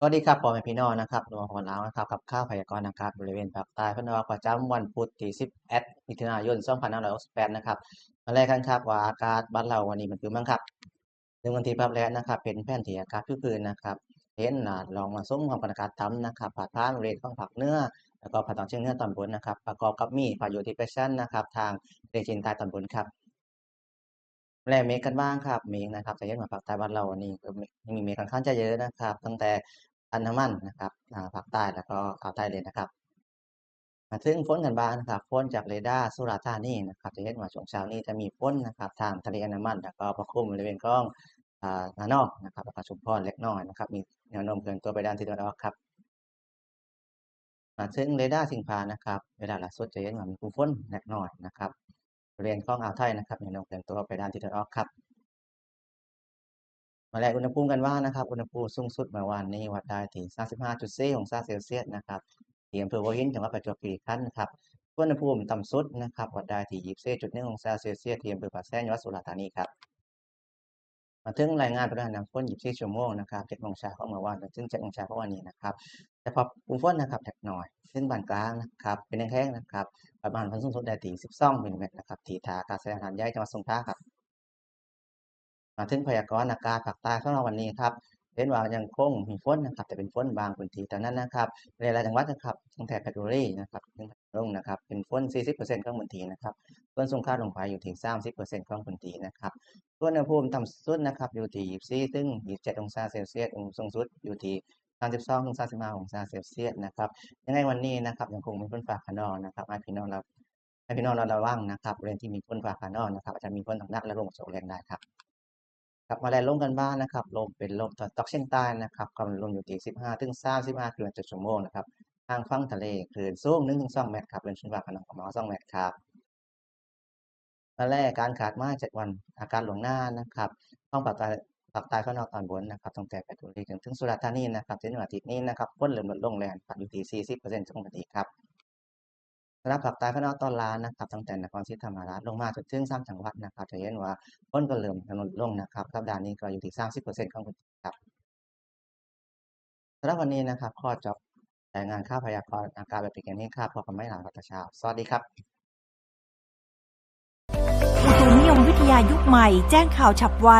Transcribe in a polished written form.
สวัสดีครับพ่อแม่พี่น้องนะครับรวมของเรานะครับกับข้าวพยากรณ์อากาศบริเวณภาคใต้พนอประจำวันพุธที่11มิถุนายน2568นะครับมาแรกกันครับว่าอากาศบ้านเราวันนี้มันคือมั้งครับหนึ่งวันที่ภาพแรกนะครับเป็นแผนที่อากาศพื้นๆนะครับเห็นลองมาส้มความกดอากาศต่ำนะครับผ่านผ่านบริเวณของภาคเหนือแล้วก็ภาคตะวันออกเฉียงเหนือตอนบนนะครับประกอบกับมีพายุดิเพรสชันนะครับทางทะเลจีนใต้ตอนบนครับ แลเมฆกันบ้างครับเมฆนะครับจะเห็นว่าภาคใต้บ้านเราวันนี้ก็มีเมฆค่อนข้างจะเยอะนะครับตั้งแต่อันดามันนะครับภาคใต้แล้วก็อ่าวไทยเลยนะครับมาถึงฝนกันบ้างนะครับฝนจากเรดาร์สุราษฎร์ธานีนะครับจะเห็นว่าช่วงเช้านี้จะมีฝนนะครับทางทะเลอันดามันแล้วก็ปกคลุมบริเวณของระนองนะครับแล้วก็ชุมพรเล็กน้อยนะครับมีแนวโน้มเคลื่อนตัวไปด้านทิศตะวันออกครับมาถึงเรดาร์สิ่งพานนะครับเวลาล่าสุดจะเห็นว่ามีกลุ่มฝนเล็กน้อยนะครับบริเวณของอ่าวไทยนะครับแนวโน้มเคลื่อนตัวไปด้านทิศตะวันออกครับ มาแลกอุณหภูมิกันว่านะครับอุณหภูมิสูงสุดเมื่อวานนี้วัดได้ที่35.4องศาเซลเซียสนะครับที่อำเภอหัวหินจังหวัดประจวบคีรีขันธ์นะครับอุณหภูมิต่ำสุดนะครับวัดได้ที่24.1องศาเซลเซียสที่อำเภอปากแซงจังหวัดสุราษฎร์ธานีครับมาถึงรายงานปริมาณน้ำฝน24ชั่วโมงนะครับ7โมงเช้าของเมื่อวานถึง7โมงเช้าของวันนี้นะครับเฉพาะกลุ่มฝนนะครับเล็กน้อยซึ่งปานกลางนะครับเป็นแห้งๆนะครับประมาณฝนสูงสุดได้ที่12มิลลิเมตรนะครับที่ท่าอากาศยานหาดใหญ่จังหวัดสงขลาครับ มาถึงพยากรณ์อากาศภาคใต้ของเราวันนี้ครับเห็นว่ายังคงมีฝนนะครับแต่เป็นฝนบางพื้นที่เท่านั้นนะครับในหลายจังหวัดนะครับตั้งแต่เพชรบุรีนะครับถึงพัทลุงนะครับเป็นฝน40%ของพื้นที่นะครับส่วนสงขลาลงไปอยู่ที่30%ของพื้นที่นะครับส่วนอุณหภูมิต่ำสุดนะครับอยู่ที่24ถึง27องศาเซลเซียสสูงสุดอยู่ที่32ถึง35องศาเซลเซียสนะครับยังไงวันนี้นะครับยังคงมีฝนฟ้าคะนองนะครับให้พี่น้องเราระวังนะครับบริเวณที่มีฝนฟ้าคะนองนะครับอาจจะมีฝนตกหนักและลมกระโชกแรงได้ครับ กลับมาแลนลมกันบ้างนะครับลมเป็นลมตะวันตกเฉียงใต้นะครับความเร็วลมอยู่ที่15ถึง35กิโลเมตรต่อชั่วโมงนะครับทางฝั่งทะเลคลื่นสูง1ถึง2เมตรครับเป็นช่วงว่าขนาดประมาณ2เมตรครับและแรกการขาดมา7วันอาการหลวงหน้านะครับต้องภาคใต้ข้างนอกตอนบนนะครับตั้งแต่เพชรบุรีถึงสุราษฎร์ธานีนะครับจนถึงอาทิตย์นี้นะครับฝนเริ่มลดลงแล้วครับอยู่ที่40%ของพื้นที่ครับสำหรับภาคใต้ข้างนอกตอนล่างนะครับตั้งแต่นครศรีธรรมราชลงมาจนถึง3จังหวัดนะครับจะเห็นว่าฝนก็เริ่มลดลงนะครับสัปดาห์นี้ก็อยู่ที่30%ของพื้นที่ครับ สำหรับวันนี้นะครับขอจบรายงานข่าวพยากรณ์อากาศแบบเป็นกันนี้ครับพบกันไม่หลังรัตเช้าสวัสดีครับอุตุนิยมวิทยายุคใหม่แจ้งข่าวฉับไว